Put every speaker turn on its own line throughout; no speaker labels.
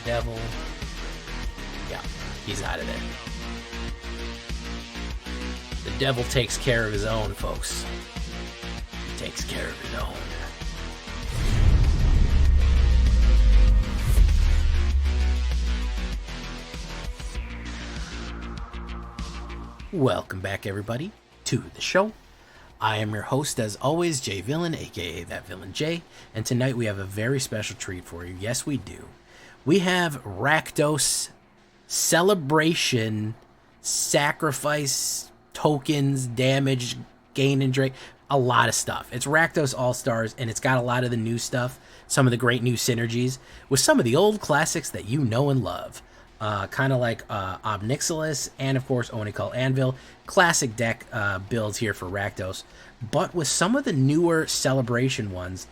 Devil. Yeah, he's out of there. The devil takes care of his own, folks. He takes care of his own. Welcome back, everybody, to the show. I am your host, as always, Jay Villain, aka That Villain Jay, and tonight we have a very special treat for you. Yes, we do. We have Rakdos Celebration Sacrifice Tokens, Damage, Gain and Drain, a lot of stuff. It's Rakdos All-Stars, and it's got a lot of the new stuff, some of the great new synergies, with some of the old classics that you know and love. Kind of like Obnixilis and, of course, Onikal Anvil. Classic deck builds here for Rakdos. But with some of the newer Celebration ones,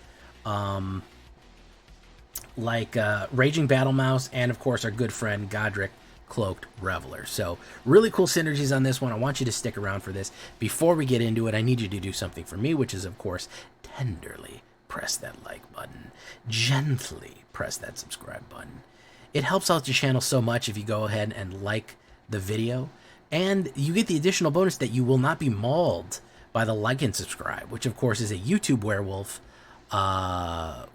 like Raging Battle Mouse and, of course, our good friend Godric, Cloaked Reveler. So, really cool synergies on this one. I want you to stick around for this. Before we get into it, I need you to do something for me, which is, of course, tenderly press that like button. Gently press that subscribe button. It helps out your channel so much if you go ahead and like the video. And you get the additional bonus that you will not be mauled by the like and subscribe, which, of course, is a YouTube werewolf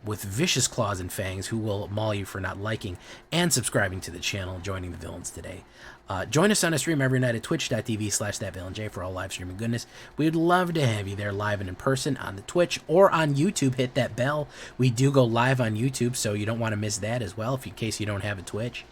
with vicious claws and fangs who will maul you for not liking and subscribing to the channel and joining the villains today. Join us on a stream every night at twitch.tv/thatvillainj for all live streaming goodness. We would love to have you there live and in person on the Twitch or on YouTube. Hit that bell. We do go live on YouTube, so you don't want to miss that as well, in case you don't have a Twitch.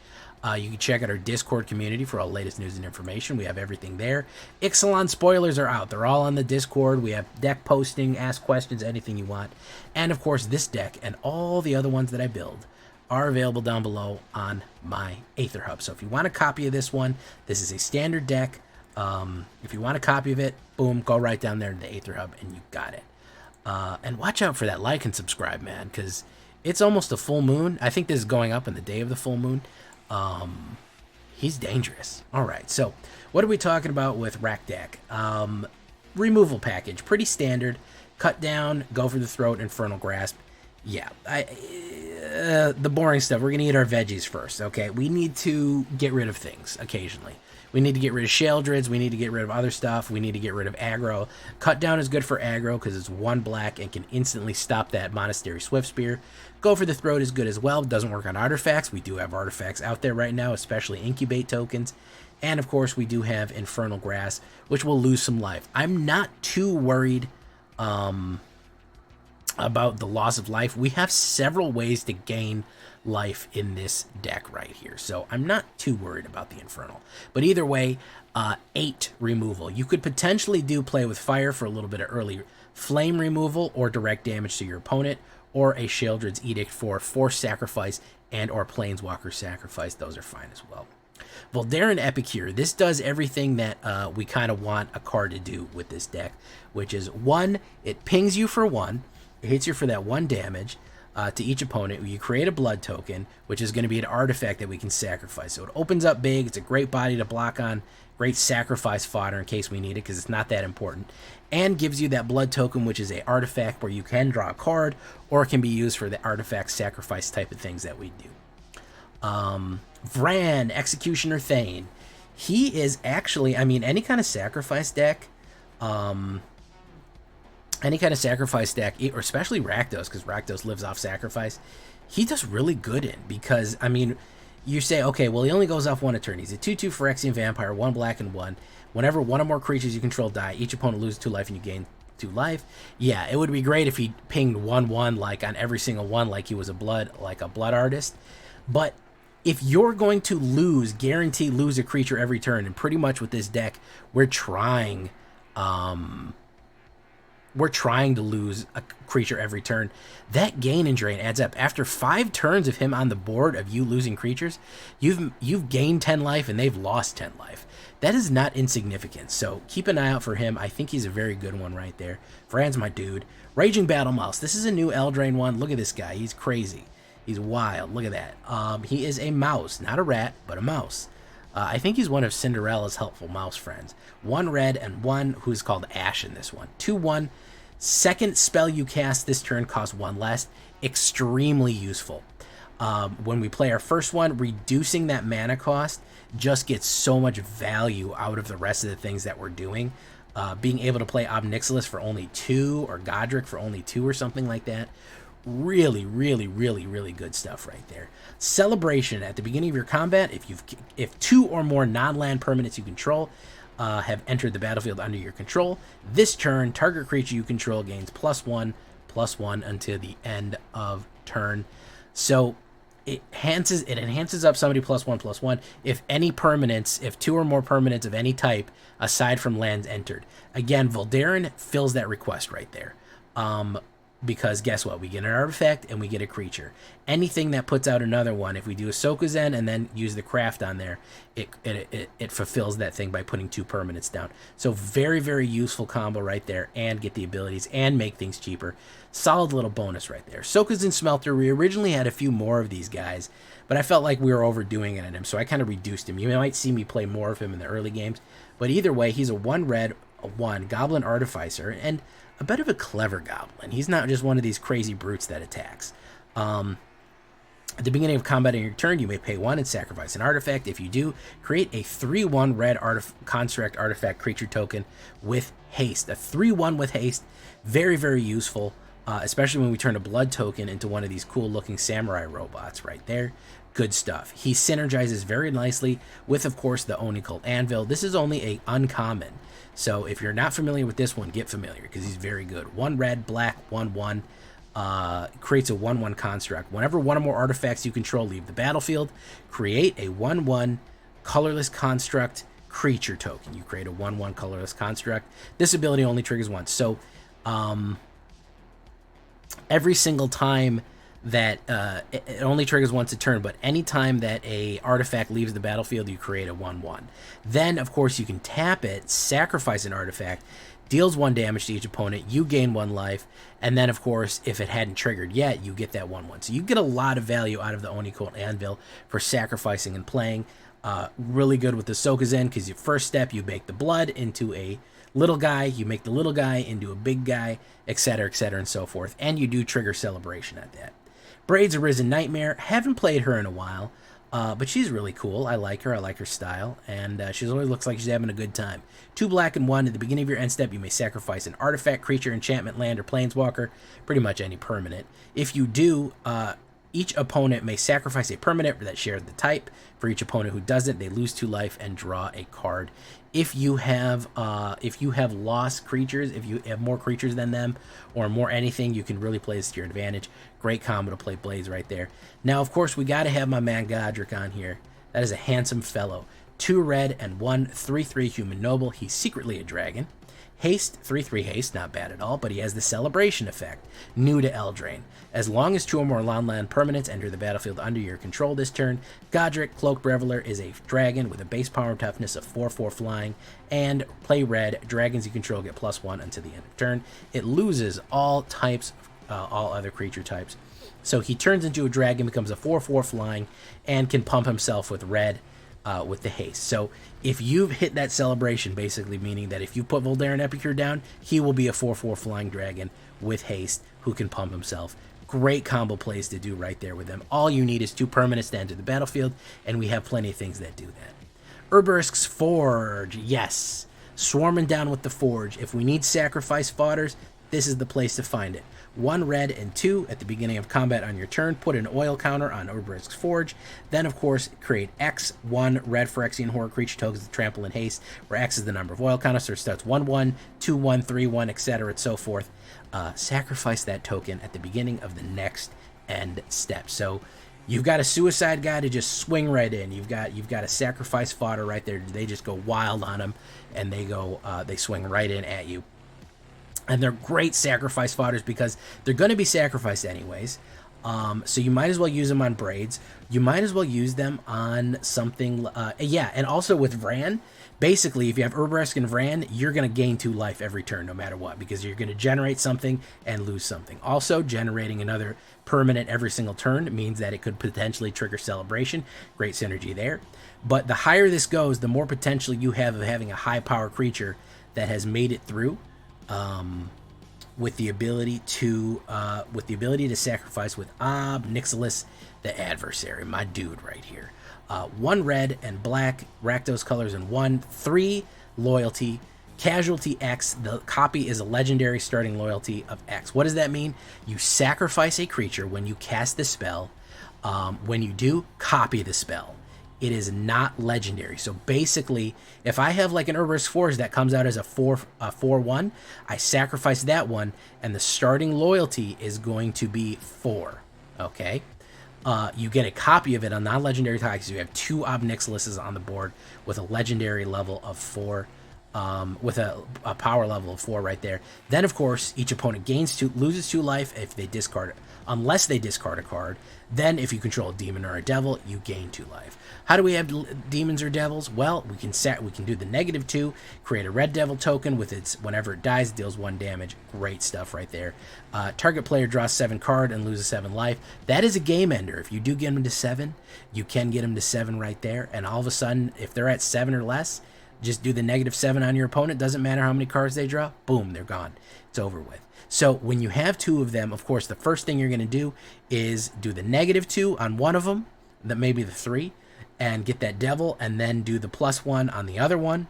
You can check out our Discord community for all the latest news and information. We have everything there. Ixalan spoilers are out. They're all on the Discord. We have deck posting, ask questions, anything you want. And, of course, this deck and all the other ones that I build are available down below on my AetherHub. So if you want a copy of this one, this is a standard deck. If you want a copy of it, boom, go right down there to the AetherHub and you got it. And watch out for that like and subscribe, man, because it's almost a full moon. I think this is going up on the day of the full moon. He's dangerous. All right, so what are we talking about with Rakdak? Removal package, pretty standard. Cut down, go for the throat, Infernal Grasp. Yeah, the boring stuff. We're going to eat our veggies first, okay? We need to get rid of things occasionally. We need to get rid of Sheldrids. We need to get rid of other stuff. We need to get rid of aggro. Cut down is good for aggro because it's 1 black and can instantly stop that Monastery Swiftspear. Go for the throat is good as well. Doesn't work on artifacts. We do have artifacts out there right now, especially incubate tokens. And, of course, we do have Infernal Grass, which will lose some life. I'm not too worried about the loss of life. We have several ways to gain life in this deck right here, so I'm not too worried about the Infernal. But either way, 8 removal. You could potentially do play with fire for a little bit of early flame removal or direct damage to your opponent, or a Sheldred's Edict for Force Sacrifice and or Planeswalker Sacrifice. Those are fine as well. Voldaren Epicure. This does everything that we kind of want a card to do with this deck, which is 1, it pings you for 1. It hits you for that 1 damage to each opponent. You create a blood token, which is going to be an artifact that we can sacrifice. So it opens up big. It's a great body to block on. Great sacrifice fodder in case we need it, because it's not that important. And gives you that blood token, which is an artifact where you can draw a card, or it can be used for the artifact sacrifice type of things that we do. Vran, Executioner Thane. He is actually, I mean, any kind of sacrifice deck, or especially Rakdos, because Rakdos lives off sacrifice, he does really good in, because, I mean, you say, okay, well, he only goes off 1 a turn. He's a 2/2 Phyrexian Vampire, 1 black and 1. Whenever 1 or more creatures you control die, each opponent loses 2 life and you gain 2 life. Yeah, it would be great if he pinged 1/1 like on every single one, like he was a blood artist. But if you're going to guarantee lose a creature every turn, and pretty much with this deck, we're trying to lose a creature every turn, that gain and drain adds up. After 5 turns of him on the board of you losing creatures, you've gained 10 life and they've lost 10 life. That is not insignificant, so keep an eye out for him. I think he's a very good one right there. Fran's my dude. Raging Battle Mouse. This is a new Eldraine one. Look at this guy. He's crazy. He's wild. Look at that. He is a mouse. Not a rat, but a mouse. I think he's one of Cinderella's helpful mouse friends. 1 red and 1 who's called Ash in this one. 2/1. Second spell you cast this turn costs 1 less. Extremely useful. When we play our first one, reducing that mana cost just gets so much value out of the rest of the things that we're doing. Being able to play Obnixilis for only 2 or Godric for only 2 or something like that. Really, really, really, really good stuff right there. Celebration at the beginning of your combat. If 2 or more non-land permanents you control have entered the battlefield under your control, this turn target creature you control gains +1/+1 until the end of turn. So it enhances up somebody +1/+1 if any permanents, if 2 or more permanents of any type aside from lands entered. Again, Voldaren fills that request right there. Because guess what? We get an artifact and we get a creature. Anything that puts out another one, if we do a Sokuzen and then use the craft on there, it fulfills that thing by putting 2 permanents down. So very, very useful combo right there, and get the abilities and make things cheaper. Solid little bonus right there. Sokuzen Smelter, we originally had a few more of these guys, but I felt like we were overdoing it on him, so I kind of reduced him. You might see me play more of him in the early games, but either way, he's a 1 red, a 1 Goblin Artificer, and a bit of a clever goblin. He's not just one of these crazy brutes that attacks. At the beginning of combat in your turn, you may pay 1 and sacrifice an artifact. If you do, create a 3/1 red construct artifact creature token with haste. A 3/1 with haste, very, very useful, especially when we turn a blood token into one of these cool looking samurai robots right there. Good stuff. He synergizes very nicely with, of course, the Oni Cult Anvil. This is only a uncommon, so if you're not familiar with this one, get familiar because he's very good. 1 red, black, 1/1, creates a 1/1 construct. Whenever 1 or more artifacts you control leave the battlefield, create a 1/1 colorless construct creature token. You create a 1/1 colorless construct. This ability only triggers once. So every single time that it only triggers once a turn, but anytime that a artifact leaves the battlefield, you create a 1/1. Then, of course, you can tap it, sacrifice an artifact, deals 1 damage to each opponent, you gain 1 life, and then, of course, if it hadn't triggered yet, you get that 1/1. So you get a lot of value out of the Oni Cult Anvil for sacrificing and playing. Really good with the Sokuzen, because your first step, you make the blood into a little guy, you make the little guy into a big guy, etc., and so forth, and you do trigger celebration at that. Braid's Arisen Nightmare. Haven't played her in a while, but she's really cool. I like her. I like her style, and she always looks like she's having a good time. 2 black and 1. At the beginning of your end step, you may sacrifice an artifact, creature, enchantment, land, or planeswalker, pretty much any permanent. If you do, each opponent may sacrifice a permanent that shares the type. For each opponent who doesn't, they lose 2 life and draw a card. If you have lost creatures, if you have more creatures than them or more anything, you can really play this to your advantage. Great combo to play Blades right there. Now, of course, we got to have my man Godric on here. That is a handsome fellow. 2 red and 1 3/3 human noble. He's secretly a dragon. Haste, 3/3 haste, not bad at all, but he has the celebration effect, new to Eldraine. As long as 2 or more land permanents enter the battlefield under your control this turn, Godric, Cloaked Reveler, is a dragon with a base power and toughness of 4/4 flying, and play red, dragons you control get +1 until the end of turn. It loses all types, all other creature types. So he turns into a dragon, becomes a 4/4 flying, and can pump himself with red, with the haste. So if you've hit that celebration, basically meaning that if you put Voldaren Epicure down, he will be a 4/4 flying dragon with haste who can pump himself. Great combo plays to do right there with them. All you need is 2 permanents to enter the battlefield, and we have plenty of things that do that. Urbarisk's Forge, yes. Swarming down with the Forge. If we need sacrifice fodders, this is the place to find it. 1 red and 2 at the beginning of combat on your turn. Put an oil counter on Urbarisk's Forge. Then, of course, create X, 1 red Phyrexian Horror creature tokens to trample and haste, where X is the number of oil counters, so it starts 1/1, 2/1, 3/1, etc., and so forth. Sacrifice that token at the beginning of the next end step. So you've got a suicide guy to just swing right in. You've got a sacrifice fodder right there. They just go wild on him, and they swing right in at you. And they're great sacrifice fodders because they're going to be sacrificed anyways. So you might as well use them on Braids. You might as well use them on something. And also with Vran, basically, if you have Urbarisk and Vran, you're going to gain 2 life every turn, no matter what, because you're going to generate something and lose something. Also, generating another permanent every single turn means that it could potentially trigger celebration. Great synergy there. But the higher this goes, the more potential you have of having a high power creature that has made it through with the ability to sacrifice with Nixilis, the adversary, my dude right here. 1 red and black, Rakdos colors, and 1/3 loyalty. Casualty X, the copy is a legendary starting loyalty of X. What does that mean? You sacrifice a creature when you cast the spell. When you do, copy the spell. It is not legendary. So basically, if I have like an Urber's Forge that comes out as a 4/1, I sacrifice that one, and the starting loyalty is going to be 4. Okay? You get a copy of it on non-legendary ties. So you have 2 Nixilis on the board with a legendary level of 4. With a power level of 4 right there. Then, of course, each opponent loses 2 life if they discard it, unless they discard a card. Then, if you control a demon or a devil, you gain 2 life. How do we have demons or devils? Well, we can do the -2, create a red devil token with its whenever it dies, it deals 1 damage. Great stuff right there. Target player draws 7 card and loses 7 life. That is a game ender. If you do get them to 7, you can get them to 7 right there. And all of a sudden, if they're at 7 or less, just do the -7 on your opponent. Doesn't matter how many cards they draw. Boom, they're gone. It's over with. So when you have 2 of them, of course, the first thing you're going to do is do the -2 on one of them, that maybe the 3, and get that devil, and then do the +1 on the other one.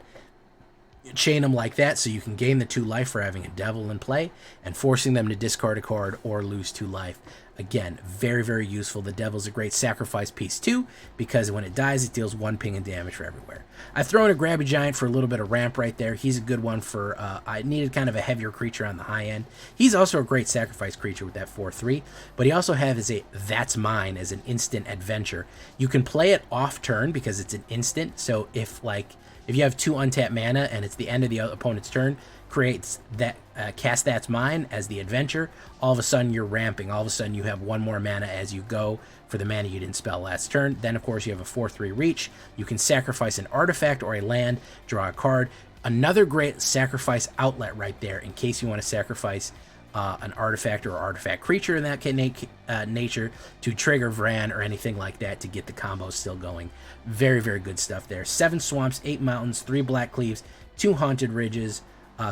Chain them like that so you can gain the 2 life for having a devil in play and forcing them to discard a card or lose 2 life. Again, very, very useful. The devil's a great sacrifice piece too, because when it dies, it deals 1 ping and damage for everywhere. I've thrown a Grabby Giant for a little bit of ramp right there. He's a good one for, I needed kind of a heavier creature on the high end. He's also a great sacrifice creature with that 4/3, but he also has a That's Mine as an instant adventure. You can play it off turn because it's an instant, so if you have 2 untapped mana and it's the end of the opponent's turn, creates that cast That's Mine as the adventure, all of a sudden you're ramping. All of a sudden you have 1 more mana as you go for the mana you didn't spell last turn. Then of course you have a 4/3 reach. You can sacrifice an artifact or a land, draw a card. Another great sacrifice outlet right there in case you want to sacrifice an artifact or artifact creature in that nature to trigger Vran or anything like that to get the combo still going. Very, very good stuff there. 7 swamps, 8 mountains, 3 black cleaves, 2 haunted ridges,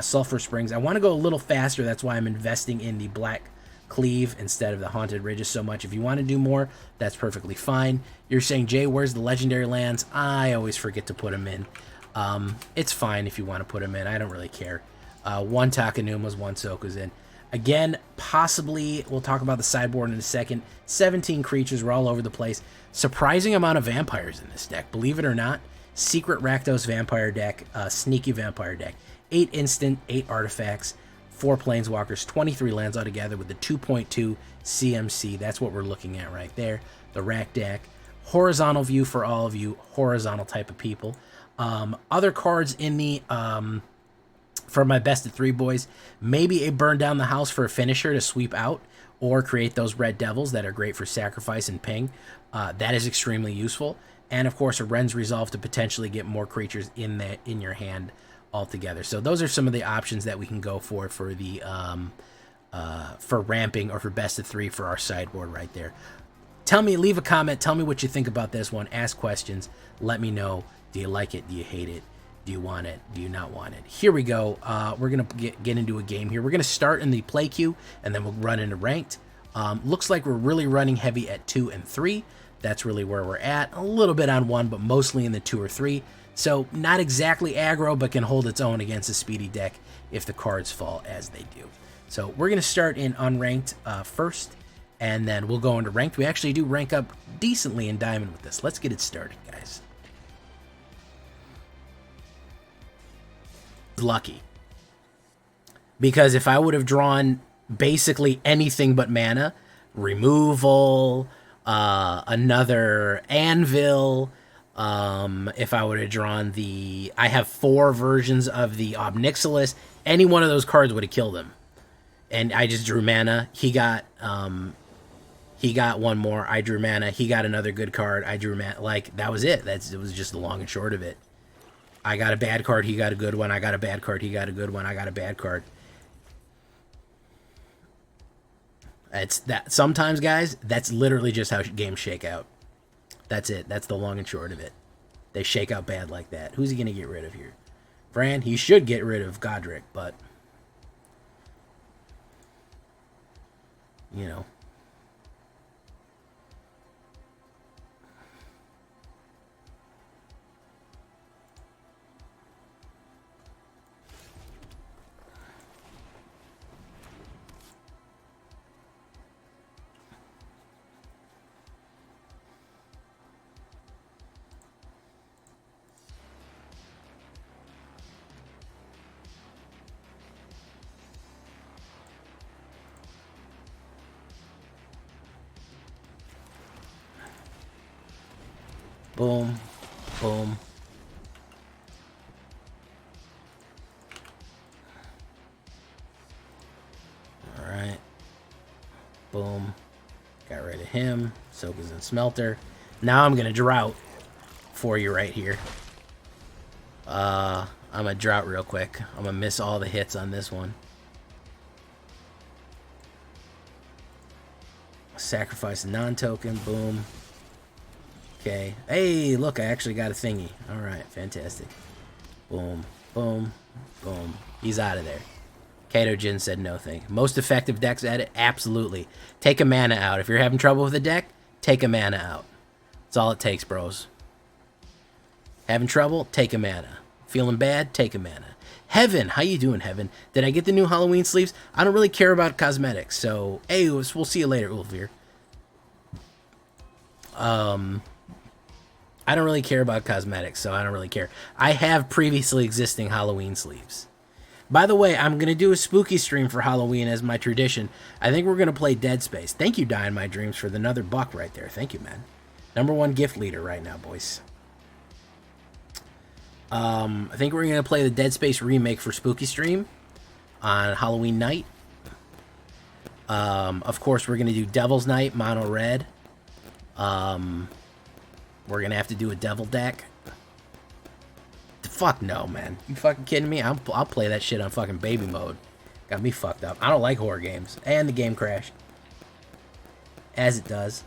sulfur springs. I want to go a little faster. That's why I'm investing in the black cleave instead of the haunted ridges so much. If you want to do more, that's perfectly fine. You're saying, Jay, where's the legendary lands? I always forget to put them in. It's fine if you want to put them in. I don't really care. 1 Takanuma's, 1 Soka's in. Again, possibly, we'll talk about the sideboard in a second. 17 creatures, we're all over the place. Surprising amount of vampires in this deck, believe it or not. Secret Rakdos vampire deck, sneaky vampire deck. 8 instant, 8 artifacts, 4 planeswalkers, 23 lands altogether with the 2.2 CMC. That's what we're looking at right there. The Rack deck. Horizontal view for all of you horizontal type of people. Other cards in the for my best of 3 boys, maybe a Burn Down the House for a finisher to sweep out, or create those red devils that are great for sacrifice and ping. That is extremely useful. And of course a Ren's Resolve to potentially get more creatures in your hand altogether. So those are some of the options that we can go for the for ramping or for best of 3 for our sideboard right there. Tell me, leave a comment, tell me what you think about this one, ask questions, let me know. Do you like it? Do you hate it? Do you want it? Do you not want it? Here we go. We're going to get into a game here. We're going to start in the play queue, and then we'll run into ranked. Looks like we're really running heavy at 2 and 3. That's really where we're at. A little bit on 1, but mostly in the 2 or 3. So not exactly aggro, but can hold its own against a speedy deck if the cards fall as they do. So we're going to start in unranked first, and then we'll go into ranked. We actually do rank up decently in Diamond with this. Let's get it started, guys. Lucky, because if I would have drawn basically anything but mana, removal, another anvil, if I would have drawn I have 4 versions of the Nixilis, any one of those cards would have killed him. And I just drew mana. He got 1 more. I drew mana. He got another good card. I drew mana. Like, that was it. It was just the long and short of it. I got a bad card, he got a good one. I got a bad card, he got a good one. I got a bad card. It's that. Sometimes, guys, that's literally just how games shake out. That's it. That's the long and short of it. They shake out bad like that. Who's he going to get rid of here? Fran, he should get rid of Godric, but you know. Boom, boom. All right. Boom. Got rid of him. Sokas and Smelter. Now I'm gonna drought for you right here. I'm gonna drought real quick. I'm gonna miss all the hits on this one. Sacrifice a non-token. Boom. Okay. Hey, look, I actually got a thingy. All right, fantastic. Boom, boom, boom. He's out of there. Kato Jin said no thing. Most effective decks at it? Absolutely. Take a mana out. If you're having trouble with a deck, take a mana out. That's all it takes, bros. Having trouble? Take a mana. Feeling bad? Take a mana. Heaven, how you doing, Heaven? Did I get the new Halloween sleeves? I don't really care about cosmetics, so hey, we'll see you later, Ulfir. I don't really care about cosmetics, so I don't really care. I have previously existing Halloween sleeves. By the way, I'm going to do a spooky stream for Halloween as my tradition. I think we're going to play Dead Space. Thank you, Die in My Dreams, for the another buck right there. Thank you, man. #1 gift leader right now, boys. I think we're going to play the Dead Space remake for spooky stream on Halloween night. Of course, we're going to do Devil's Night, mono red. We're going to have to do a devil deck. Fuck no, man. You fucking kidding me? I'll play that shit on fucking baby mode. Got me fucked up. I don't like horror games. And the game crashed. As it does.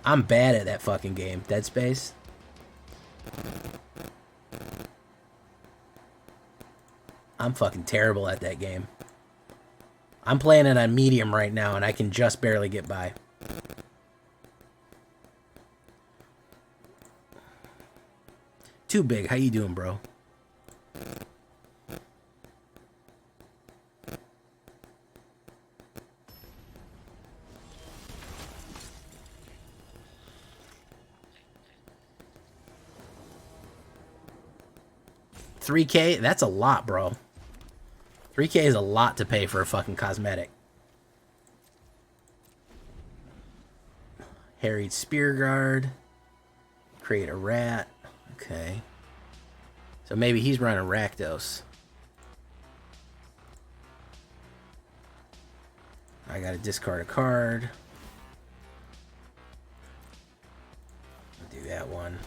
I'm bad at that fucking game. Dead Space. I'm fucking terrible at that game. I'm playing it on medium right now, and I can just barely get by. Too big. How you doing, bro? $3K? That's a lot, bro. $3K is a lot to pay for a fucking cosmetic. Harried Spear Guard. Create a rat. Okay. So maybe he's running Rakdos. I gotta discard a card. I'll do that one.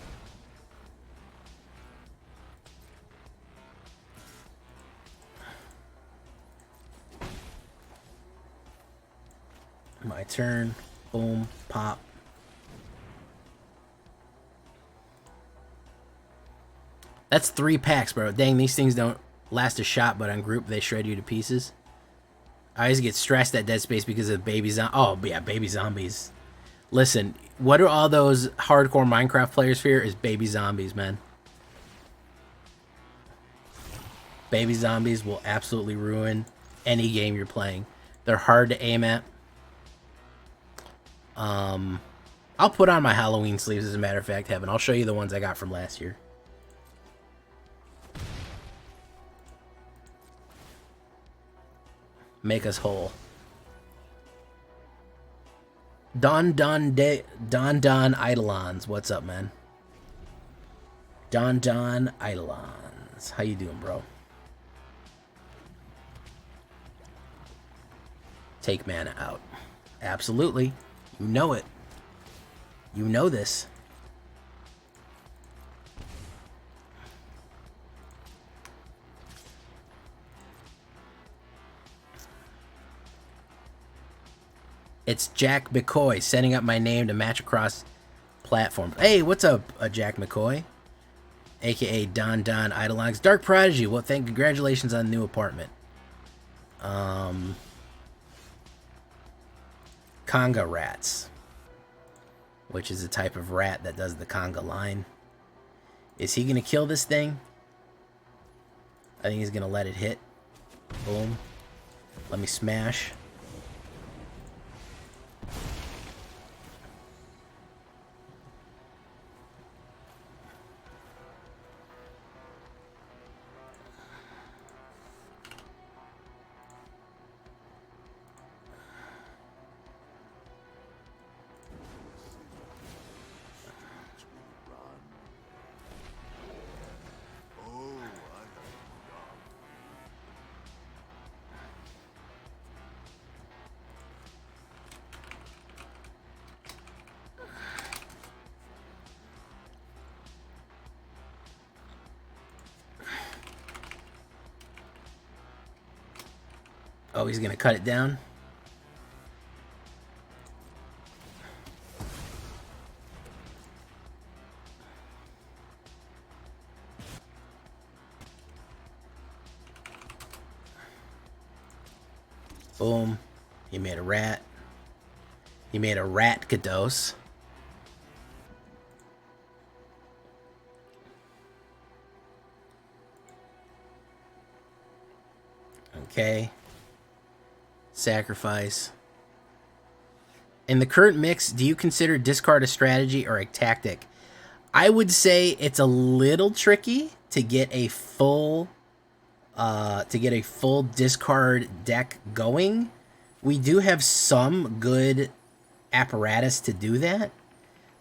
My turn. Boom. Pop. That's 3 packs, bro. Dang, these things don't last a shot, but on group, they shred you to pieces. I always get stressed at Dead Space because of baby zombies. Oh, yeah, baby zombies. Listen, what do all those hardcore Minecraft players fear is baby zombies, man. Baby zombies will absolutely ruin any game you're playing. They're hard to aim at. I'll put on my Halloween sleeves, as a matter of fact, Heaven. I'll show you the ones I got from last year. Make us whole. Don Eidolons. What's up, man? Don Eidolons. How you doing, bro? Take mana out. Absolutely. You know it. You know this. It's Jack McCoy setting up my name to match across platforms. Hey, what's up, Jack McCoy? AKA Don Eidolons. Dark Prodigy. Well, congratulations on the new apartment. conga rats, which is a type of rat that does the conga line. Is he going to kill this thing? I think he's going to let it hit. Boom. Let me smash. Oh, he's going to cut it down. Boom. He made a rat. He made a Rakdos. Okay. Sacrifice. In the current mix, do you consider discard a strategy or a tactic? I would say it's a little tricky to get a full discard deck going. We do have some good apparatus to do that,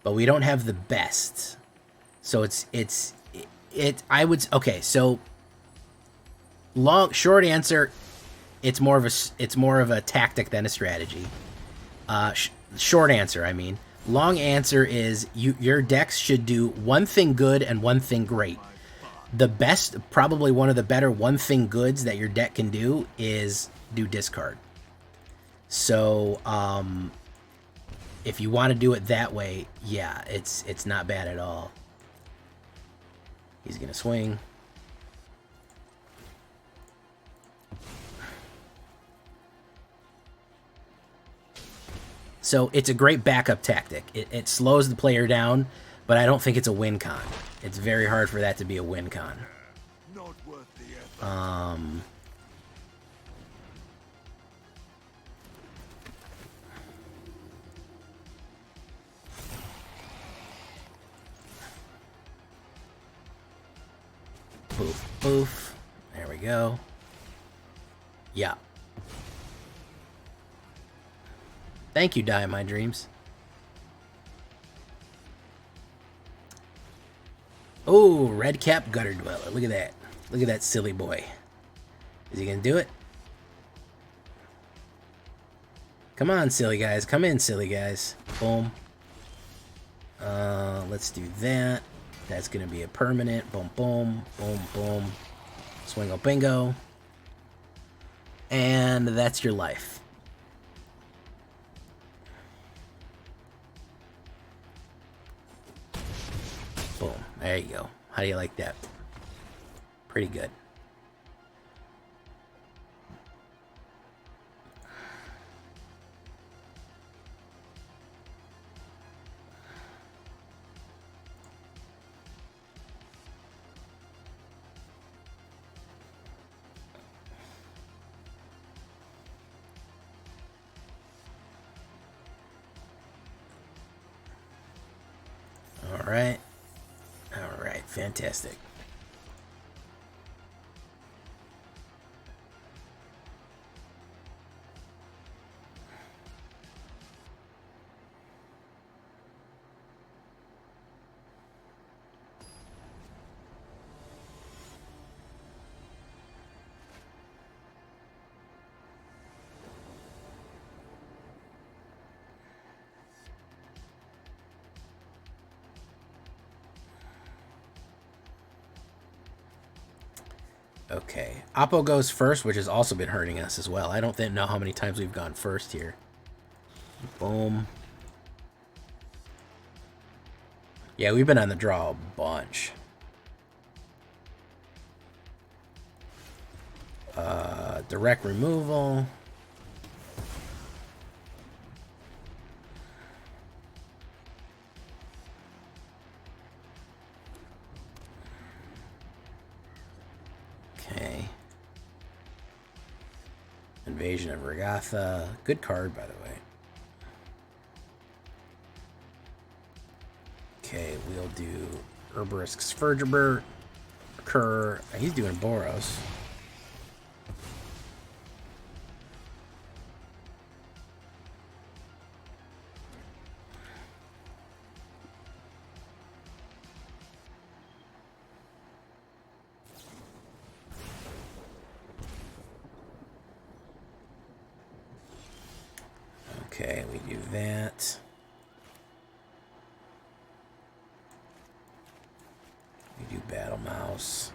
but we don't have the best. So I would, okay, so short answer, it's more of a tactic than a strategy. Short answer, I mean. Long answer is your decks should do one thing good and one thing great. The best, probably one of the better one thing goods that your deck can do is do discard. So, if you want to do it that way, yeah, it's not bad at all. He's gonna swing. So it's a great backup tactic. It slows the player down, but I don't think it's a win con. It's very hard for that to be a win con.
Not worth the effort.
Poof, poof. There we go. Yeah. Thank you, Die in My Dreams. Oh, red cap gutter dweller. Look at that. Look at that silly boy. Is he gonna do it? Come on, silly guys. Come in, silly guys. Boom. Let's do that. That's gonna be a permanent. Boom, boom, boom, boom. Swingo bingo. And that's your life. Boom. There you go. How do you like that? Pretty good. All right. All right. Fantastic. Okay. Oppo goes first, which has also been hurting us as well. I don't know how many times we've gone first here. Boom. Yeah, we've been on the draw a bunch. Direct removal. Invasion of Regatha. Good card, by the way. Okay, we'll do Herbarisk Svergerbert. Kerr. He's doing Boros. Okay, we do that. We do Battle Mouse.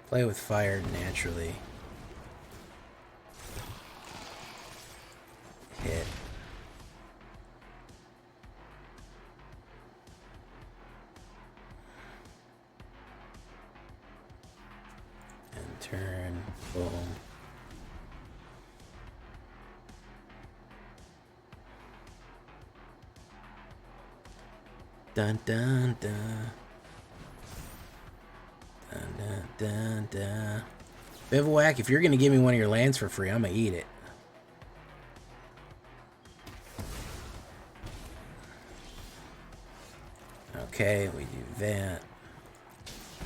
Play with fire naturally. Hit. And turn. Boom. Dun dun dun. Dun dun dun dun. Bivouac, if you're gonna give me one of your lands for free, I'm gonna eat it. Okay, we do that.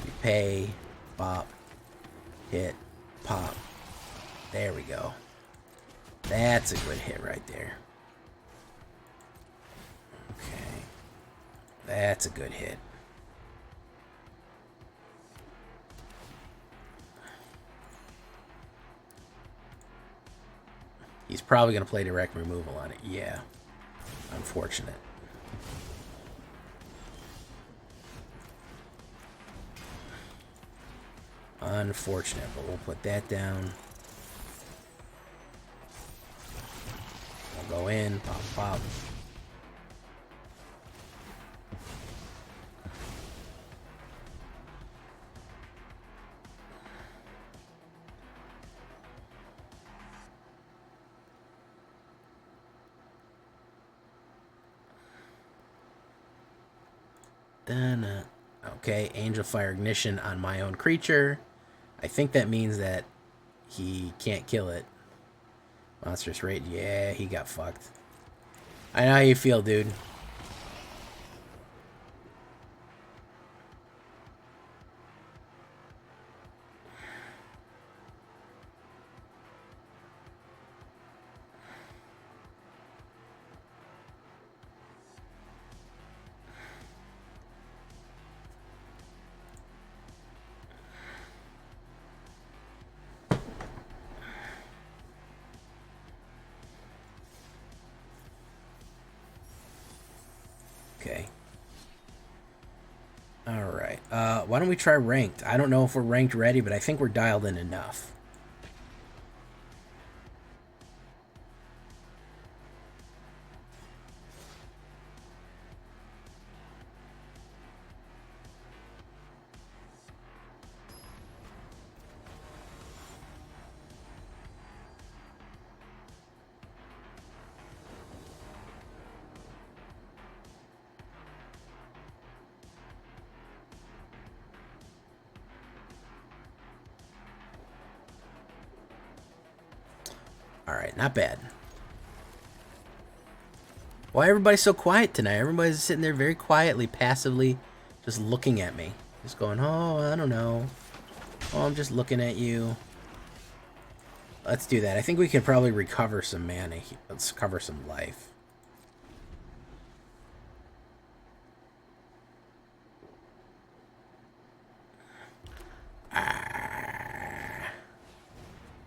We pay, pop, hit, pop. There we go. That's a good hit right there. Okay. That's a good hit. He's probably going to play direct removal on it. Yeah. Unfortunate. Unfortunate, but we'll put that down. We'll go in, pop, pop. Then, okay, Angel Fire Ignition on my own creature. I think that means that he can't kill it. Monstrous Rage, yeah, he got fucked. I know how you feel, dude. Okay. Alright. Why don't we try ranked? I don't know if we're ranked ready, but I think we're dialed in enough. Alright, not bad. Why everybody's so quiet tonight? Everybody's sitting there very quietly, passively, just looking at me. Just going, oh, I don't know. Oh, I'm just looking at you. Let's do that. I think we can probably recover some mana. Let's cover some life.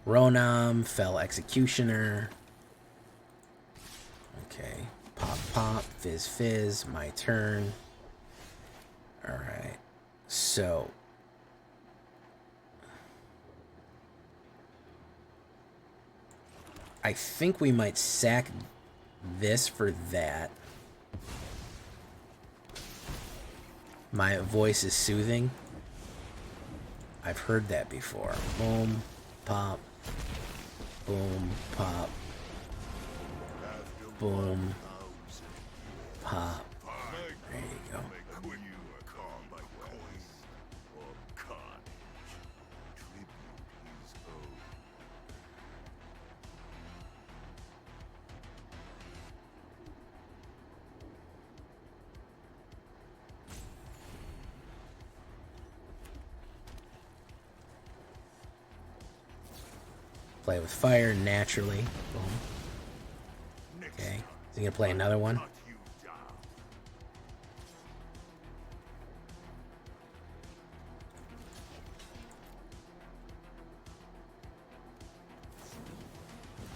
Ronam, Fell Executioner. Okay. Pop, pop, fizz, fizz. My turn. Alright. So. I think we might sack this for that. My voice is soothing. I've heard that before. Boom, pop. Boom, pop. Boom, pop. There you go. Play with fire naturally. Boom. Okay. Is he gonna play another one?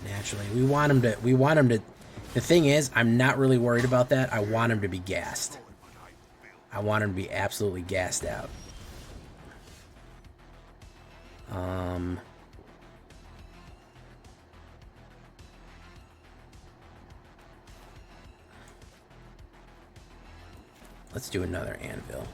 Naturally. We want him to the thing is, I'm not really worried about that. I want him to be gassed. I want him to be absolutely gassed out. Let's do another anvil.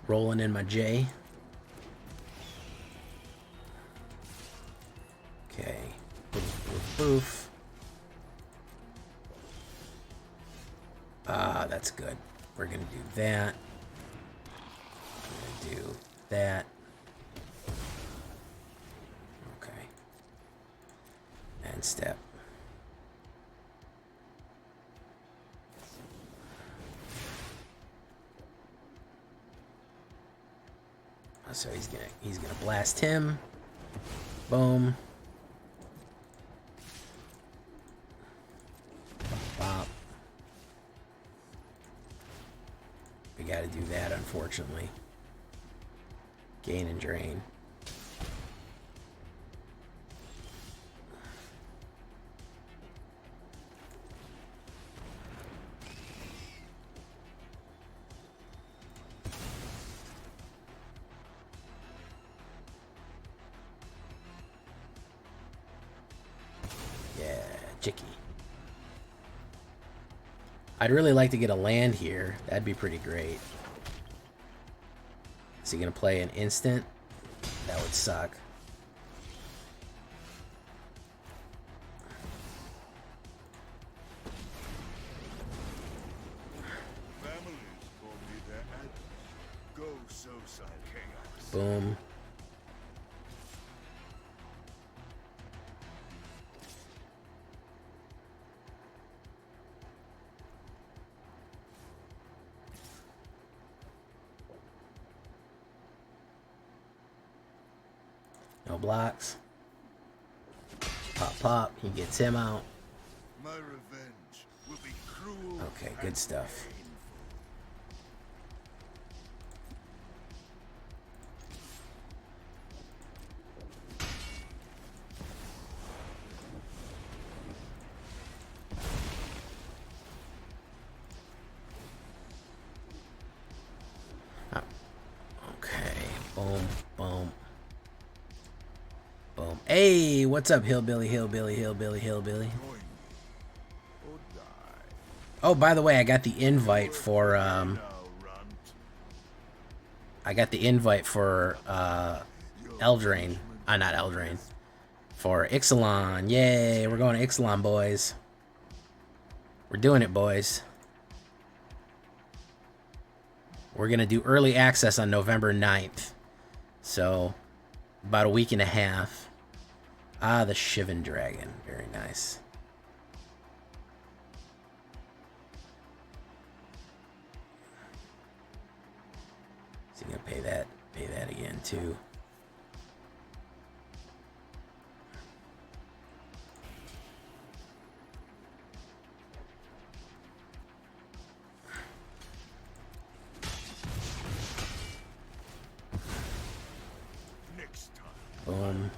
Rolling in my J. Okay. Boof, boof, boof. Ah, that's good. We're gonna do that. I'm gonna do that. Okay. And step. So he's gonna blast him. Boom. Bop. We gotta do that, unfortunately. Gain and drain. Chicky. I'd really like to get a land here. That'd be pretty great. Is he gonna play an instant? That would suck. Boom. No blocks. Pop, pop. He gets him out.
My revenge will be cruel.
Okay, good stuff. Oh. Okay. Boom, boom. Boom. Hey, what's up, hillbilly, hillbilly, hillbilly, hillbilly? Oh, by the way, I got the invite for Eldraine. Not Eldraine. For Ixalan. Yay, we're going to Ixalan, boys. We're doing it, boys. We're gonna do early access on November 9th. So about a week and a half. Ah, the Shivan Dragon. Very nice. So you're gonna pay that again too. Boom.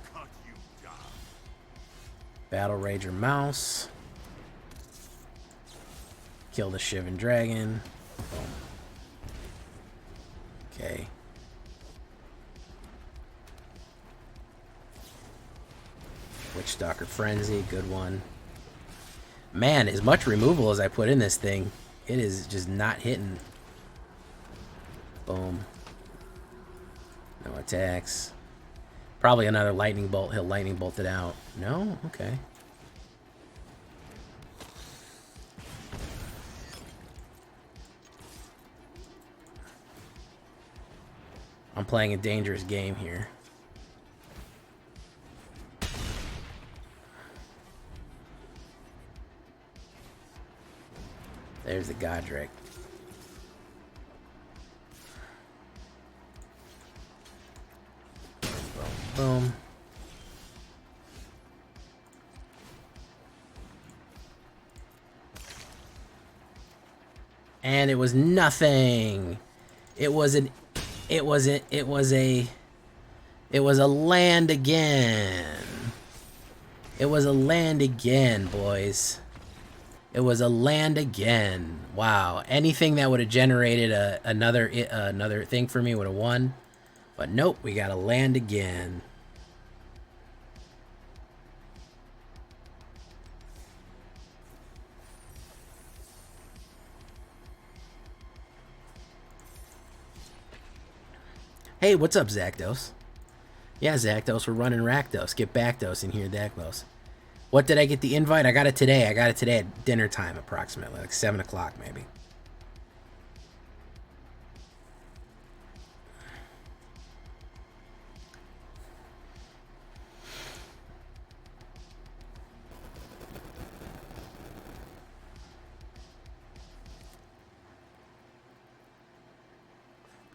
Battle Rager Mouse. Kill the Shivan Dragon. Boom. Okay. Witchstalker Frenzy, good one. Man, as much removal as I put in this thing, it is just not hitting. Boom. No attacks. Probably another lightning bolt. He'll lightning bolt it out. No? Okay. I'm playing a dangerous game here. There's the Godric. Boom, boom. And it was nothing. It was a land again. It was a land again, boys. It was a land again. Wow. Anything that would have generated another thing for me would have won. But nope, we got a land again. Hey, what's up, Zakdos? Yeah, Zakdos, we're running Rakdos. Get Backdos in here, Dakdos. What did I get the invite? I got it today. I got it today at dinner time, approximately. Like 7 o'clock, maybe.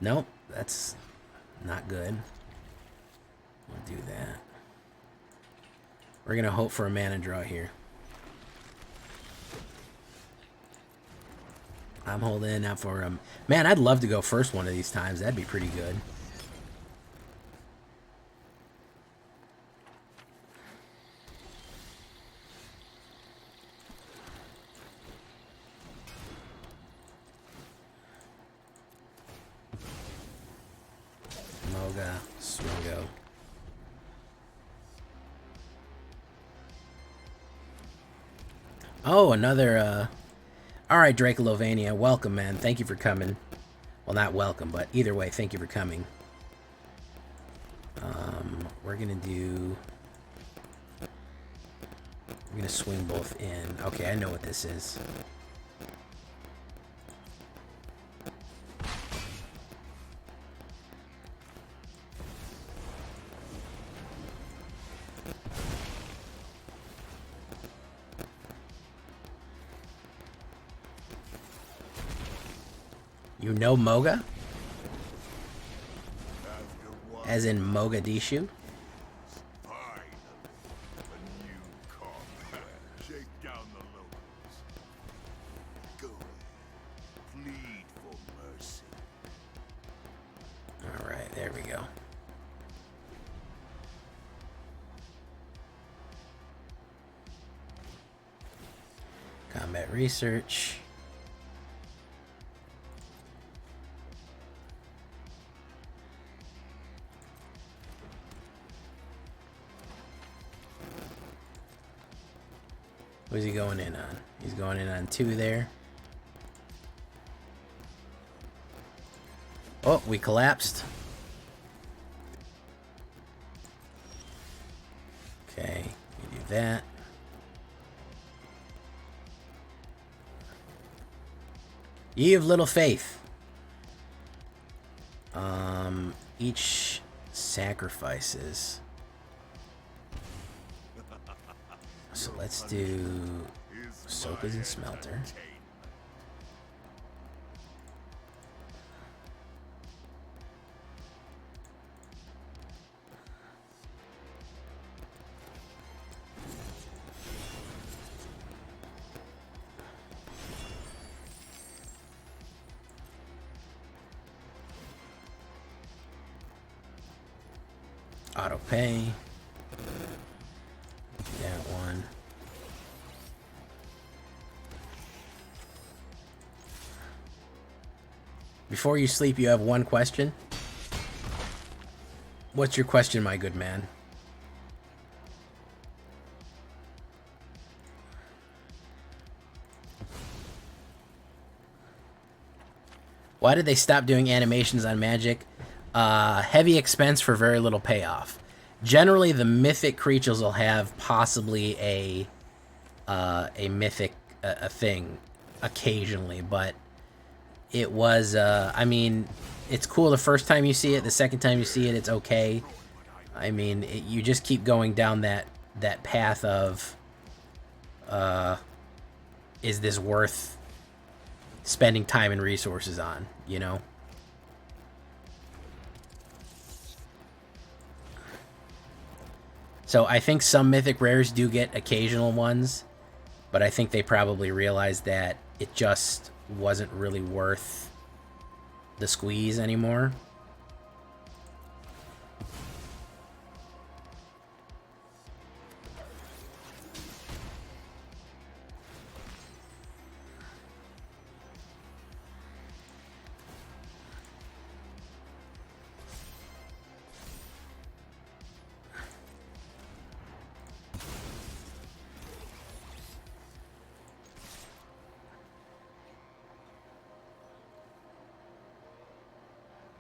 Nope, that's not good. We'll do that. We're going to hope for a mana draw here. I'm holding out for him. Man, I'd love to go first one of these times. That'd be pretty good. Moga, Swogo. Oh, another, Alright, Dracolovania, welcome, man. Thank you for coming. Well, not welcome, but either way, thank you for coming. We're gonna do... We're gonna swing both in. Okay, I know what this is. You know Moga? As in Mogadishu? Alright, there we go. Combat research. Who's he going in on? He's going in on 2 there. Oh, we collapsed. Okay, we do that. Ye of little faith. Each sacrifices. So let's do Sokas and Smelter. Auto pay. That one. Before you sleep, you have one question. What's your question, my good man? Why did they stop doing animations on Magic? Heavy expense for very little payoff. Generally, the mythic creatures will have possibly a mythic a thing occasionally, but it was I mean, it's cool the first time you see it. The second time you see it, it's okay. I mean, you just keep going down that path of is this worth spending time and resources on, you know? So I think some mythic rares do get occasional ones, but I think they probably realized that it just wasn't really worth the squeeze anymore.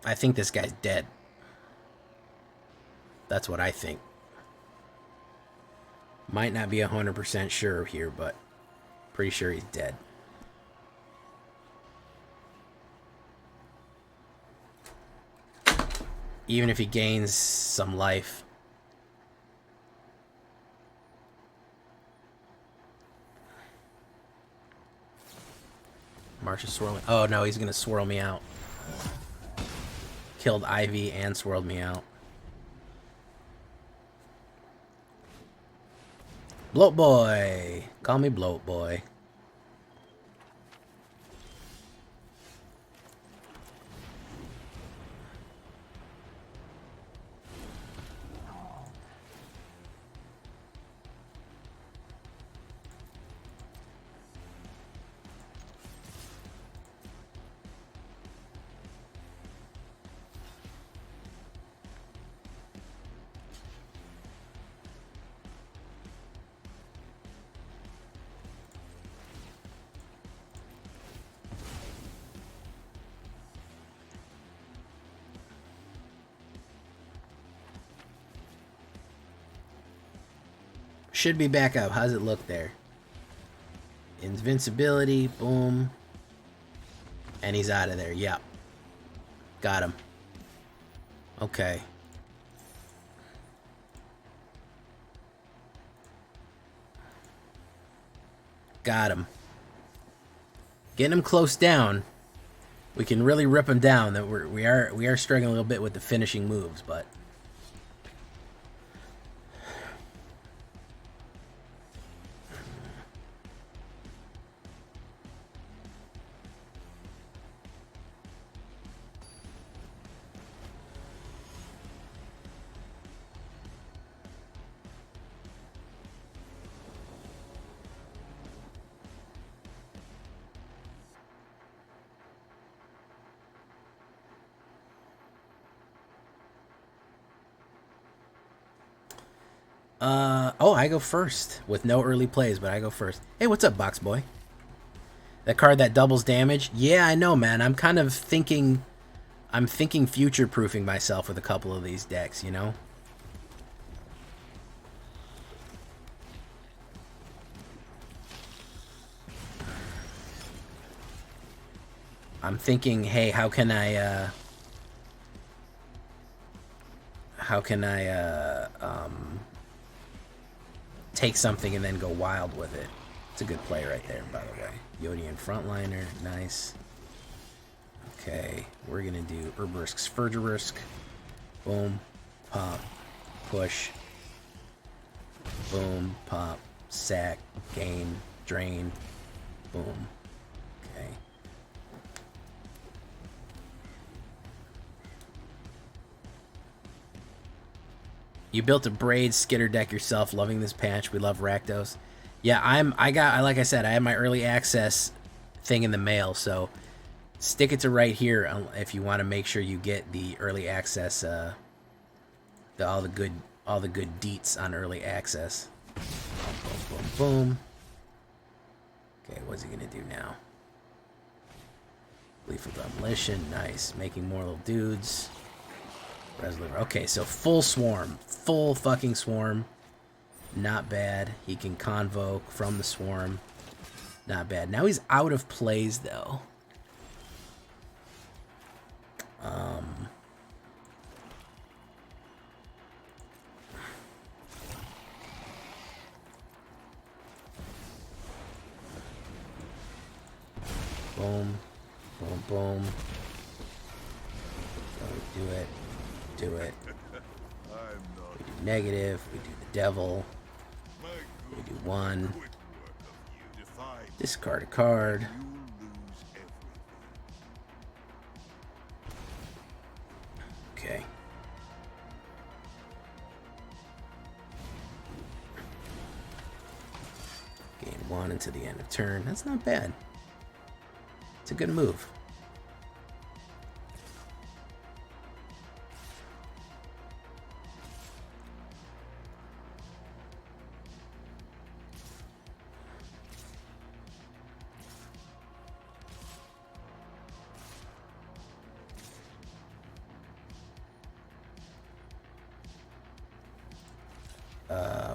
I think this guy's dead. That's what I think. Might not be 100% sure here, but pretty sure he's dead. Even if he gains some life. March is swirling. Oh no, he's gonna swirl me out. Killed Ivy and swirled me out. Bloat Boy! Call me Bloat Boy. Should be back up. How's it look there? Invincibility. Boom. And he's out of there. Yep. Got him. Okay. Got him. Getting him close down. We can really rip him down. That we are struggling a little bit with the finishing moves, but oh, I go first with no early plays, but I go first. Hey, what's up, Box Boy? That card that doubles damage? Yeah, I know, man. I'm kind of thinking, future-proofing myself with a couple of these decks, you know? I'm thinking, hey, how can I take something and then go wild with it. It's a good play right there, by the way. Yodian Frontliner, nice. Okay, we're gonna do Herburisk, Spurgerisk. Boom, pop, push. Boom, pop, sack, gain, drain. Boom. Okay. You built a Braid Skitter deck yourself. Loving this patch. We love Rakdos. Yeah, like I said, I had my early access thing in the mail, so stick it to right here if you want to make sure you get the early access, all the good deets on early access. Boom, boom, boom. Okay, what's he gonna do now? Lethal Demolition, nice. Making more little dudes. Okay, so full swarm. full fucking swarm. Not bad. He can convoke from the swarm. Not bad. Now he's out of plays, though. Boom. Boom, boom. So we do it. Do it. We do negative. We do the devil. We do one. Discard a card. Okay. Gain one until the end of turn. That's not bad. It's a good move.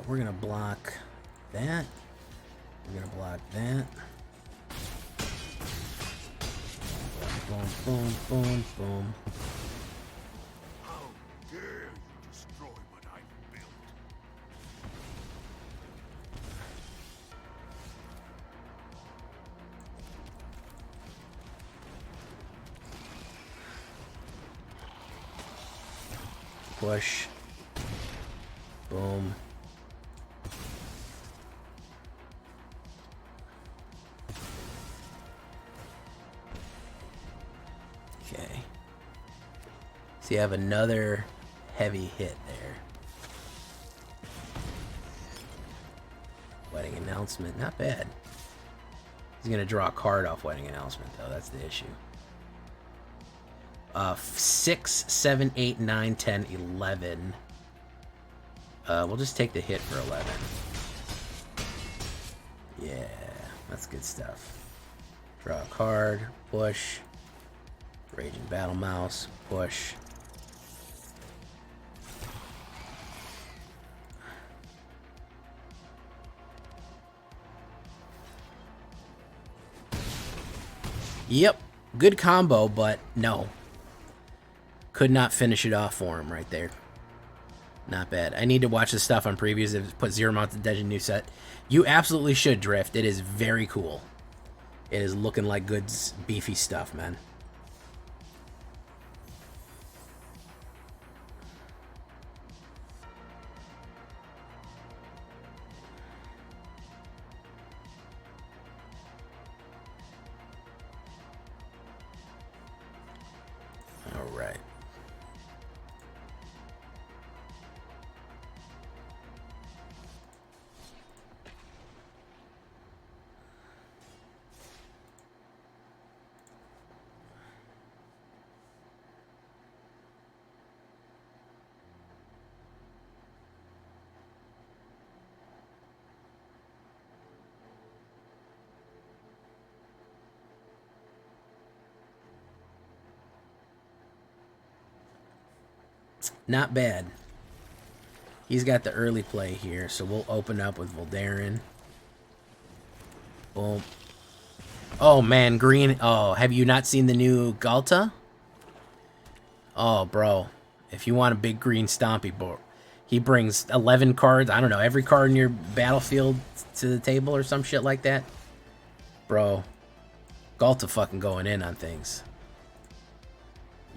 We're gonna block that. We're gonna block that. Boom, boom, boom, boom.
How dare you destroy what I've built?
Push. Boom. Okay. So you have another heavy hit there. Wedding announcement, not bad. He's gonna draw a card off wedding announcement though, that's the issue. 6, 7, 8, 9, 10, 11. We'll just take the hit for 11. Yeah, that's good stuff. Draw a card, push. Raging Battle Mouse, push. Yep, good combo, but no. Could not finish it off for him right there. Not bad. I need to watch the stuff on previews that put zero amounts of Dungeon new set. You absolutely should, Drift. It is very cool. It is looking like good, beefy stuff, man. All right. Not bad. He's got the early play here, so we'll open up with Voldaren. Boom. Oh, man, green. Oh, have you not seen the new Galta? Oh, bro. If you want a big green stompy board, he brings 11 cards. I don't know, every card in your battlefield to the table or some shit like that. Bro, Galta fucking going in on things.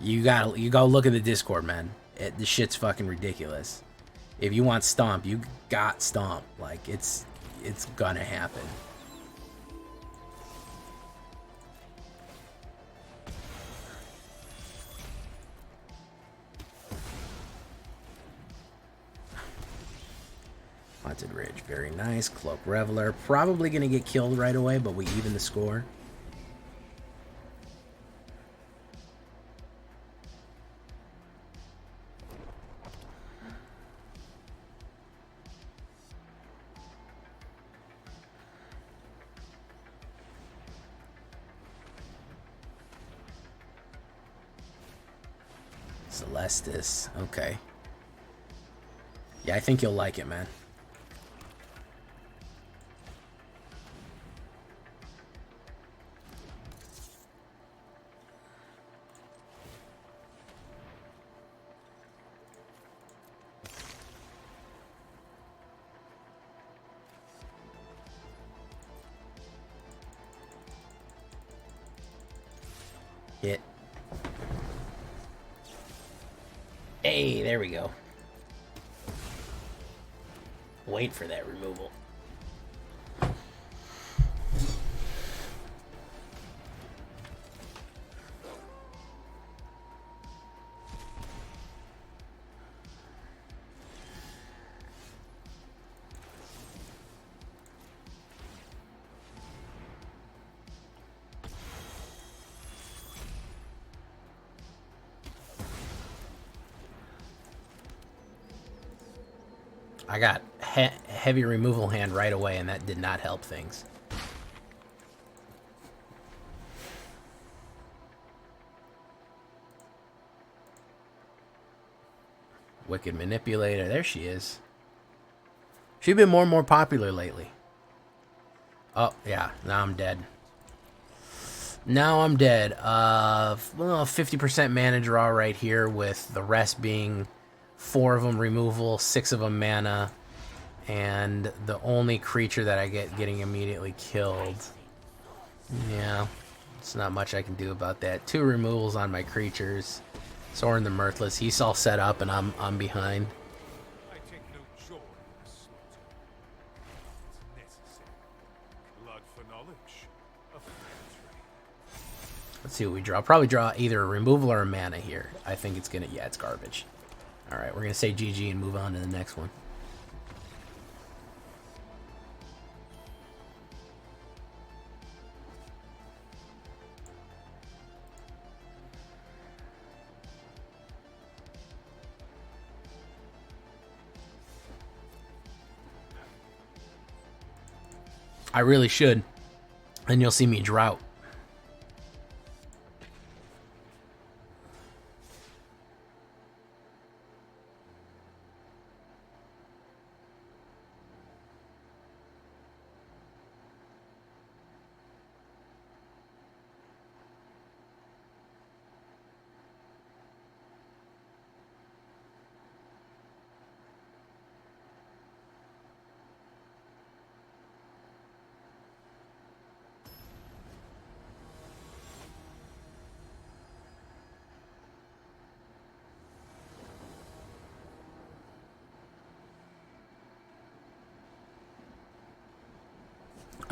You go look at the Discord, man. The shit's fucking ridiculous. If you want Stomp, you got Stomp. Like, it's gonna happen. Haunted Ridge, very nice. Cloak Reveler, probably gonna get killed right away, but we even the score. Celestis, okay. Yeah, I think you'll like it, man. Hit. Hey, there we go. Wait for that removal. I got heavy removal hand right away, and that did not help things. Wicked Manipulator. There she is. She's been more and more popular lately. Oh, yeah. Now I'm dead. Now I'm dead. Well, 50% mana draw right here, with the rest being 4 of them removal, 6 of them mana, and the only creature that I get getting immediately killed. Yeah, it's not much I can do about that. 2 removals on my creatures. Soren the Mirthless, he's all set up, and I'm behind.
I take no joy in the slaughter. It's necessary. Blood for knowledge. A victory.
Let's see what we draw. Probably draw either a removal or a mana here. I think it's gonna, yeah, it's garbage. Alright, we're gonna say GG and move on to the next one. I really should. And you'll see me drought.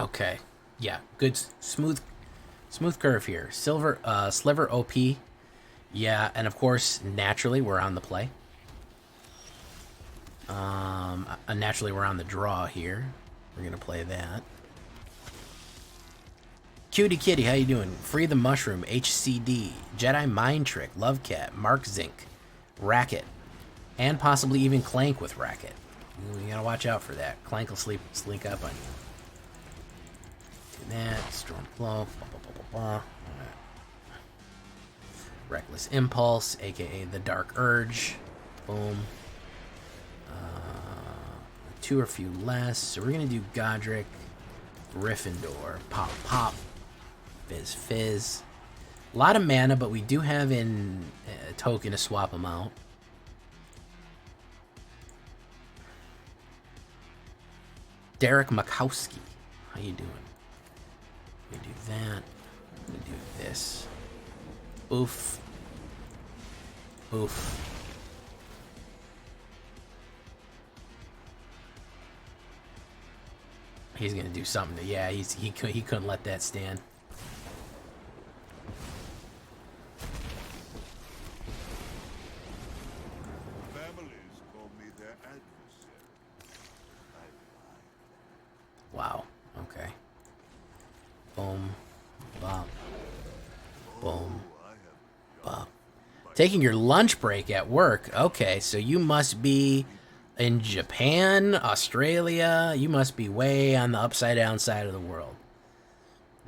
Okay. Yeah, good smooth curve here. Sliver OP. Yeah, and of course, naturally we're on the play. Naturally we're on the draw here. We're gonna play that. Cutie Kitty, how you doing? Free the Mushroom, HCD, Jedi Mind Trick, Love Cat, Mark Zink, Racket, and possibly even Clank with Racket. You gotta watch out for that. Clank will slink up on you. That, Stormflow, blah, blah, blah, blah, blah. Reckless Impulse, aka the Dark Urge. Boom. 2 or few less. So we're gonna do Godric, Gryffindor, Pop Pop, Fizz Fizz. A lot of mana, but we do have in a token to swap them out. Derek Makowski, how you doing? We do that. We do this. Oof. Oof. He's gonna do something to, yeah, he couldn't let that stand.
Families call me their adversary.
Wow. Okay. Boom. Bop. Boom. Bop. Taking your lunch break at work. Okay, so you must be in Japan, Australia. You must be way on the upside down side of the world.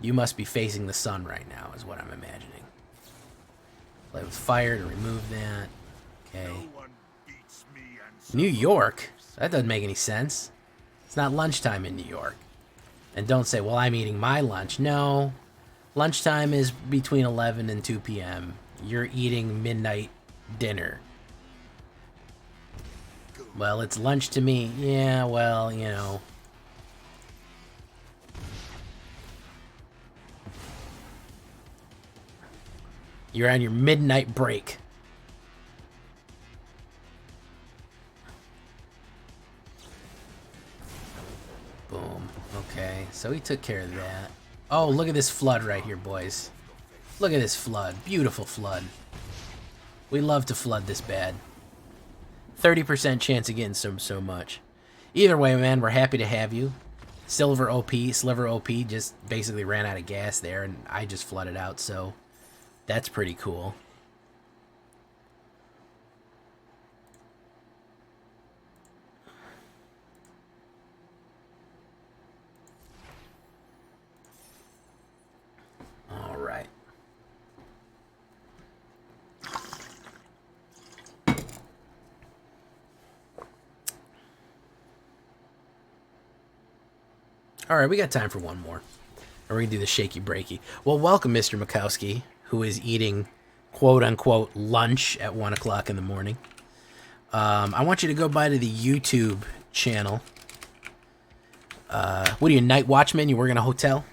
You must be facing the sun right now, is what I'm imagining. Play with fire to remove that. Okay.
No one beats me and
New York? So that doesn't make any sense. It's not lunchtime in New York. And don't say, well, I'm eating my lunch. No. Lunchtime is between 11 and 2 p.m. You're eating midnight dinner. Well, it's lunch to me. Yeah, well, you know. You're on your midnight break. Boom. Okay, so he took care of that. Oh, look at this flood right here, boys. Look at this flood. Beautiful flood. We love to flood this bad. 30% chance of getting so much. Either way, man, we're happy to have you. Sliver OP just basically ran out of gas there, and I just flooded out, so that's pretty cool. All right. All right, we got time for one more. And we're going to do the shaky breaky. Well, welcome, Mr. Mikowski, who is eating quote-unquote lunch at 1 o'clock in the morning. I want you to go by to the YouTube channel. What are you, night watchman? You work in a hotel?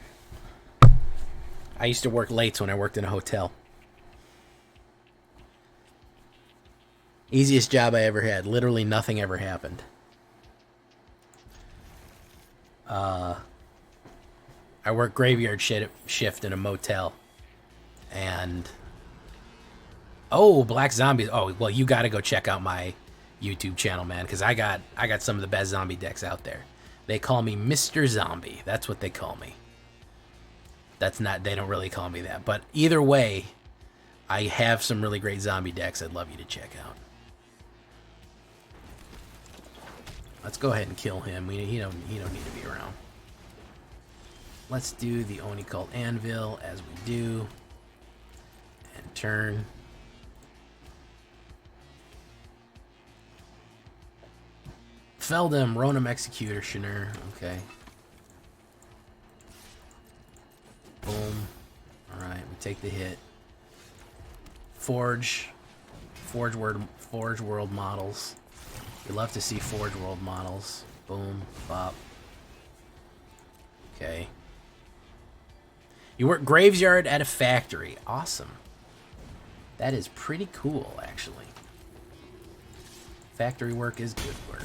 I used to work late when I worked in a hotel. Easiest job I ever had. Literally nothing ever happened. I work graveyard shift in a motel. And... oh, Black Zombies. Oh, well, you got to go check out my YouTube channel, man, because I got some of the best zombie decks out there. They call me Mr. Zombie. That's what they call me. That's not... they don't really call me that. But either way, I have some really great zombie decks I'd love you to check out. Let's go ahead and kill him. He don't need to be around. Let's do the Oni Cult Anvil as we do. And turn. Feldum, Ronom Executioner. Okay. Boom. Alright, we take the hit. Forge World models. We love to see Forge World models. Boom. Bop. Okay. You work graveyard at a factory. Awesome. That is pretty cool, actually. Factory work is good work.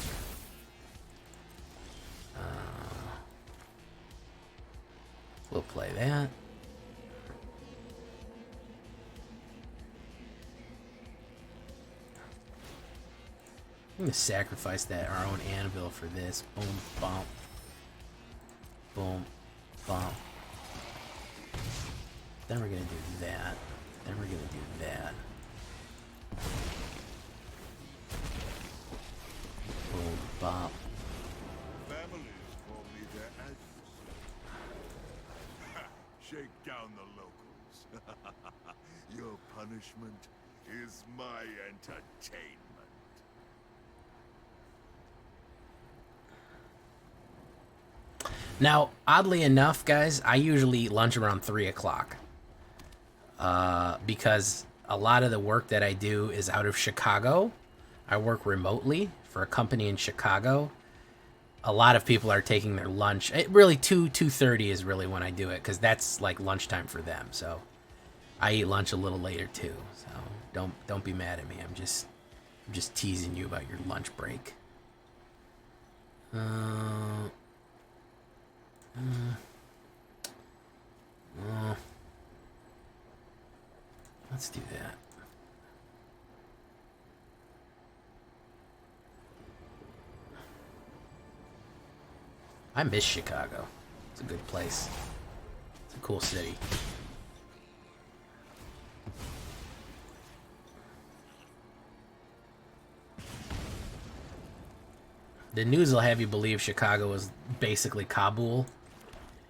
We'll play that. I'm gonna sacrifice our own anvil for this. Boom, bump. Boom, bump. Then we're gonna do that. Then we're gonna do that. Boom, bop.
Families call me their adversary. Shake down the locals. Your punishment is my entertainment.
Now, oddly enough, guys, I usually eat lunch around 3 o'clock. Because a lot of the work that I do is out of Chicago. I work remotely for a company in Chicago. A lot of people are taking their lunch. Really, 2:30 is really when I do it, because that's like lunchtime for them. So I eat lunch a little later too. So don't be mad at me. I'm just teasing you about your lunch break. Let's do that. I miss Chicago. It's a good place. It's a cool city. The news will have you believe Chicago is basically Kabul.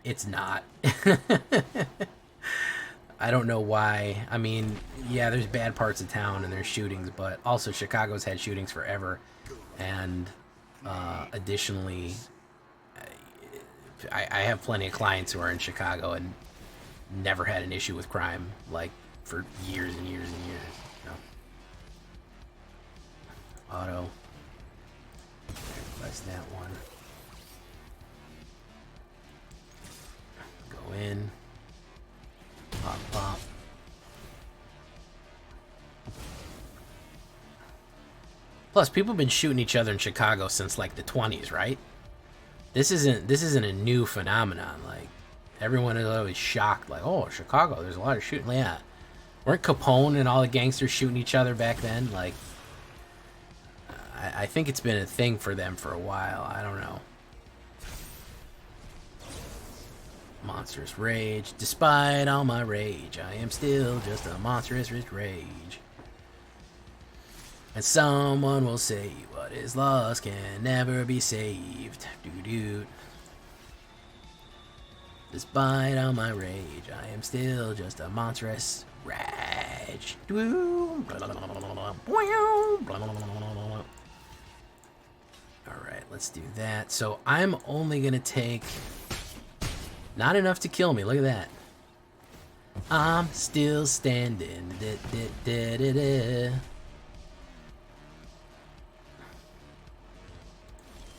It's not. I don't know why. I mean, yeah, there's bad parts of town and there's shootings, but also Chicago's had shootings forever. And Additionally, I have plenty of clients who are in Chicago and never had an issue with crime, like, for years and years and years. No. Auto. Sacrifice that one. Go in. Pop, pop. Plus, people have been shooting each other in Chicago since like the 20s, right? This isn't a new phenomenon. Like, everyone is always shocked, like, oh, Chicago, there's a lot of shooting. Yeah, weren't Capone and all the gangsters shooting each other back then? Like, I think it's been a thing for them for a while. I don't know. Monstrous rage. Despite all my rage, I am still just a monstrous rage. And someone will say what is lost can never be saved. Doo-doo. Despite all my rage, I am still just a monstrous rage. Alright, let's do that. So I'm only going to take... not enough to kill me. Look at that. I'm still standing.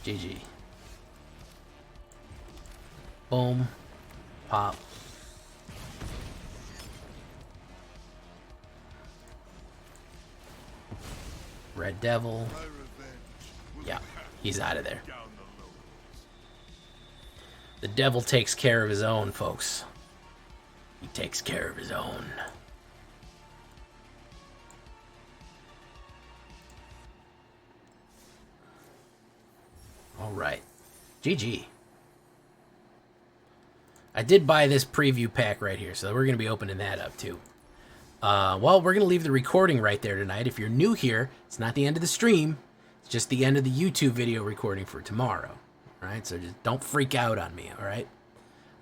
GG. Boom. Pop. Red Devil. Yeah, he's out of there. The devil takes care of his own, folks. He takes care of his own. Alright. GG. I did buy this preview pack right here, so we're going to be opening that up too. Well, we're going to leave the recording right there tonight. If you're new here, it's not the end of the stream. It's just the end of the YouTube video recording for tomorrow. Alright, so just don't freak out on me, alright?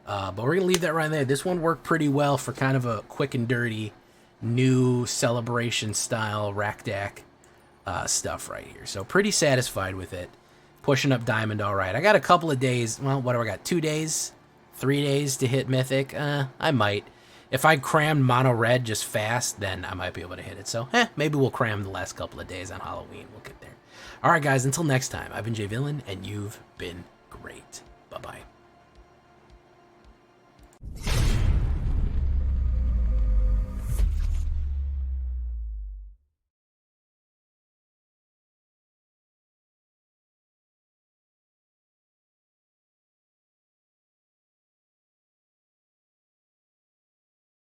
But we're going to leave that right there. This one worked pretty well for kind of a quick and dirty, new celebration-style Rakdak stuff right here. So pretty satisfied with it. Pushing up Diamond all right. I got a couple of days. Well, what do I got? 2 days? 3 days to hit Mythic? I might. If I crammed Mono Red just fast, then I might be able to hit it. So, maybe we'll cram the last couple of days on Halloween. We'll get there. All right, guys. Until next time, I've been Jay Villain, and you've been great. Bye-bye.